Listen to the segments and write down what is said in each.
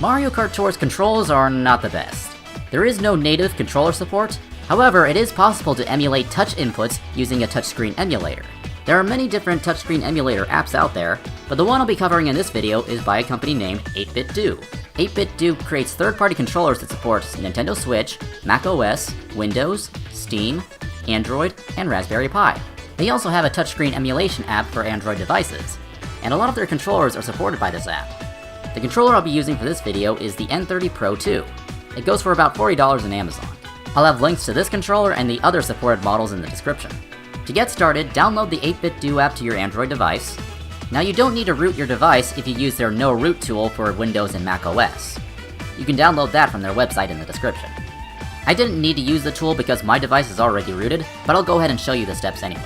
Mario Kart Tour's controls are not the best. There is no native controller support, however it is possible to emulate touch inputs using a touchscreen emulator. There are many different touchscreen emulator apps out there, but the one I'll be covering in this video is by a company named 8BitDo. 8BitDo creates third-party controllers that support Nintendo Switch, macOS, Windows, Steam, Android, and Raspberry Pi. They also have a touchscreen emulation app for Android devices, and a lot of their controllers are supported by this app. The controller I'll be using for this video is the N30 Pro 2. It goes for about $40 on Amazon. I'll have links to this controller and the other supported models in the description. To get started, download the 8BitDo app to your Android device. Now you don't need to root your device if you use their No Root tool for Windows and macOS. You can download that from their website in the description. I didn't need to use the tool because my device is already rooted, but I'll go ahead and show you the steps anyway.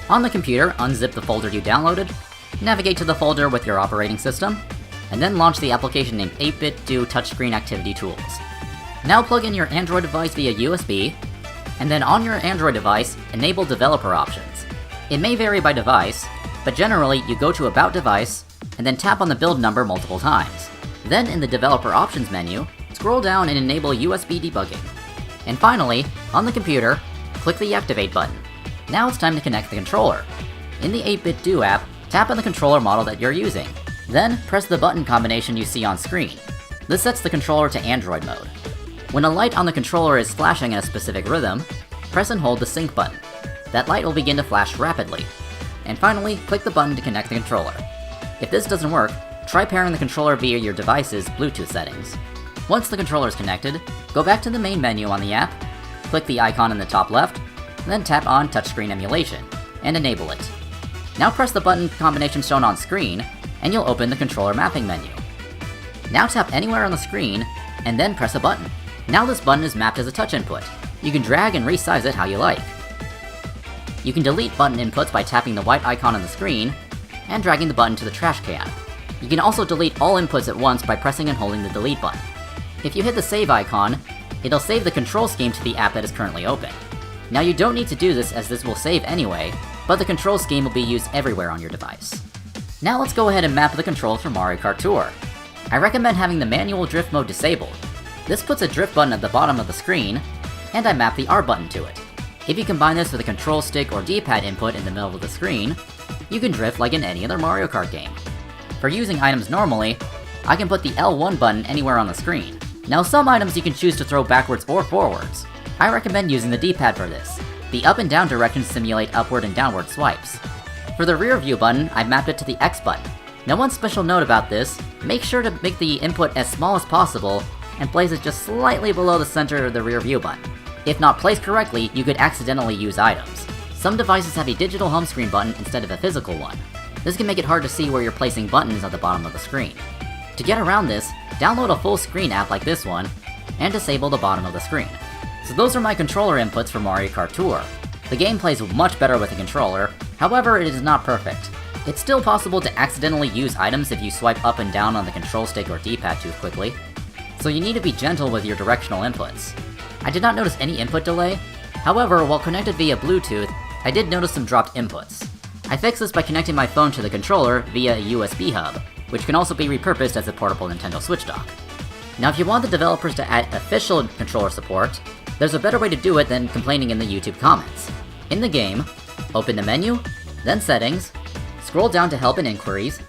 On the computer, unzip the folder you downloaded, navigate to the folder with your operating system, and then launch the application named 8BitDo Touchscreen Activity Tools. Now plug in your Android device via USB, and then on your Android device, enable developer options. It may vary by device, but generally you go to About Device, and then tap on the build number multiple times. Then in the developer options menu, scroll down and enable USB debugging. And finally, on the computer, click the Activate button. Now it's time to connect the controller. In the 8BitDo app, tap on the controller model that you're using. Then press the button combination you see on screen. This sets the controller to Android mode. When a light on the controller is flashing in a specific rhythm, press and hold the sync button. That light will begin to flash rapidly. And finally, click the button to connect the controller. If this doesn't work, try pairing the controller via your device's Bluetooth settings. Once the controller is connected, go back to the main menu on the app, click the icon in the top left, and then tap on Touchscreen Emulation, and enable it. Now press the button combination shown on screen, and you'll open the controller mapping menu. Now tap anywhere on the screen, and then press a button. Now this button is mapped as a touch input. You can drag and resize it how you like. You can delete button inputs by tapping the white icon on the screen, and dragging the button to the trash can. You can also delete all inputs at once by pressing and holding the delete button. If you hit the save icon, it'll save the control scheme to the app that is currently open. Now you don't need to do this as this will save anyway, but the control scheme will be used everywhere on your device. Now let's go ahead and map the controls for Mario Kart Tour. I recommend having the manual drift mode disabled. This puts a drift button at the bottom of the screen, and I map the R button to it. If you combine this with a control stick or D-pad input in the middle of the screen, you can drift like in any other Mario Kart game. For using items normally, I can put the L1 button anywhere on the screen. Now some items you can choose to throw backwards or forwards. I recommend using the D-pad for this. The up and down directions simulate upward and downward swipes. For the rear view button, I've mapped it to the X button. Now one special note about this, make sure to make the input as small as possible and place it just slightly below the center of the rear view button. If not placed correctly, you could accidentally use items. Some devices have a digital home screen button instead of a physical one. This can make it hard to see where you're placing buttons at the bottom of the screen. To get around this, download a full screen app like this one, and disable the bottom of the screen. So those are my controller inputs for Mario Kart Tour. The game plays much better with a controller, however it is not perfect. It's still possible to accidentally use items if you swipe up and down on the control stick or D-pad too quickly, so you need to be gentle with your directional inputs. I did not notice any input delay, however while connected via Bluetooth, I did notice some dropped inputs. I fixed this by connecting my phone to the controller via a USB hub, which can also be repurposed as a portable Nintendo Switch dock. Now if you want the developers to add official controller support, there's a better way to do it than complaining in the YouTube comments. In the game, open the menu, then Settings, scroll down to Help and Inquiries,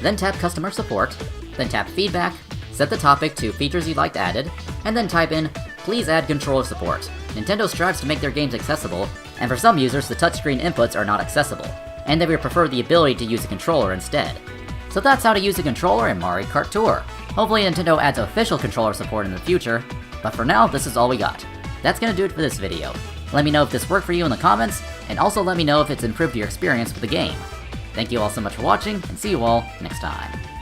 then tap Customer Support, then tap Feedback, set the topic to features you'd like added, and then type in, please add controller support. Nintendo strives to make their games accessible, and for some users the touchscreen inputs are not accessible, and they would prefer the ability to use a controller instead. So that's how to use a controller in Mario Kart Tour. Hopefully Nintendo adds official controller support in the future, but for now this is all we got. That's gonna do it for this video. Let me know if this worked for you in the comments, and also let me know if it's improved your experience with the game. Thank you all so much for watching, and see you all next time.